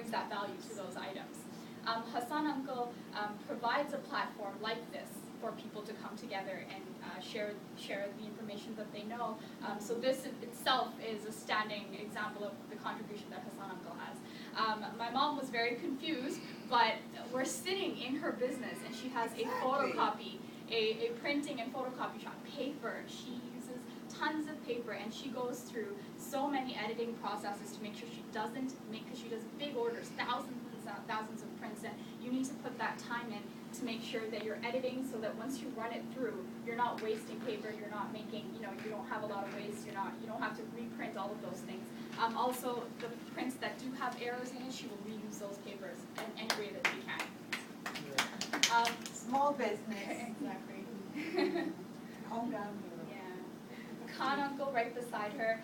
brings that value to those items. Hasan Uncle provides a platform like this for people to come together and share the information that they know. So this itself is a standing example of the contribution that Hasan Uncle has. My mom was very confused, but we're sitting in her business and she has a photocopy, a printing and photocopy shop, paper. She uses tons of paper and she goes through so many editing processes to make sure she doesn't make, because she does big orders, thousands and thousands of prints, and you need to put that time in to make sure that you're editing so that once you run it through, you're not wasting paper, you're not making, you don't have a lot of waste, you don't have to reprint all of those things. Also, the prints that do have errors in it, she will reuse those papers in any way that she can. Small business. Exactly. Home down here. Yeah. Khan Uncle right beside her,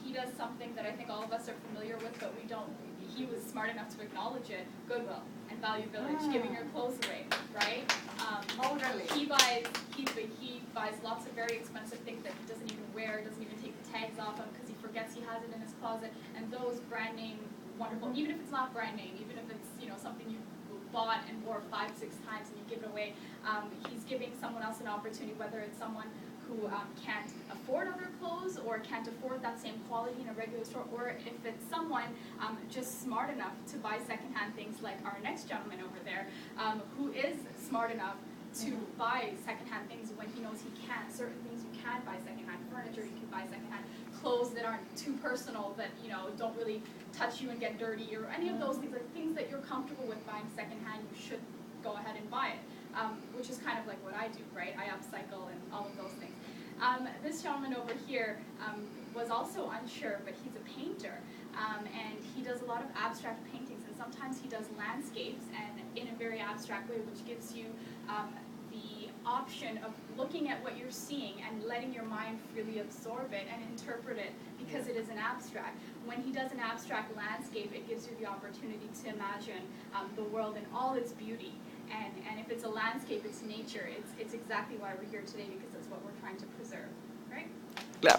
he does something that I think all of us are familiar with, but we don't. He was smart enough to acknowledge it. Goodwill and Value Village, giving your clothes away, right? Totally. He buys lots of very expensive things that he doesn't even wear, doesn't even take the tags off of because he forgets he has it in his closet. And those brand name, wonderful, even if it's not brand name, even if it's something you bought and wore 5, 6 times and you give it away, he's giving someone else an opportunity, whether it's someone who can't afford other clothes or can't afford that same quality in a regular store, or if it's someone just smart enough to buy secondhand things like our next gentleman over there, who is smart enough to buy secondhand things when he knows he can't. Certain things you can buy secondhand, furniture you can buy secondhand, clothes that aren't too personal, that don't really touch you and get dirty, or any of those things, like things that you're comfortable with buying secondhand, you should go ahead and buy it. Which is kind of like what I do, right? I upcycle and all of those things. This gentleman over here was also unsure, but he's a painter, and he does a lot of abstract paintings, and sometimes he does landscapes and in a very abstract way, which gives you the option of looking at what you're seeing and letting your mind freely absorb it and interpret it, because it is an abstract. When he does an abstract landscape, it gives you the opportunity to imagine the world in all its beauty. And if it's a landscape, it's nature. It's exactly why we're here today, because that's what we're trying to preserve, right? Yeah.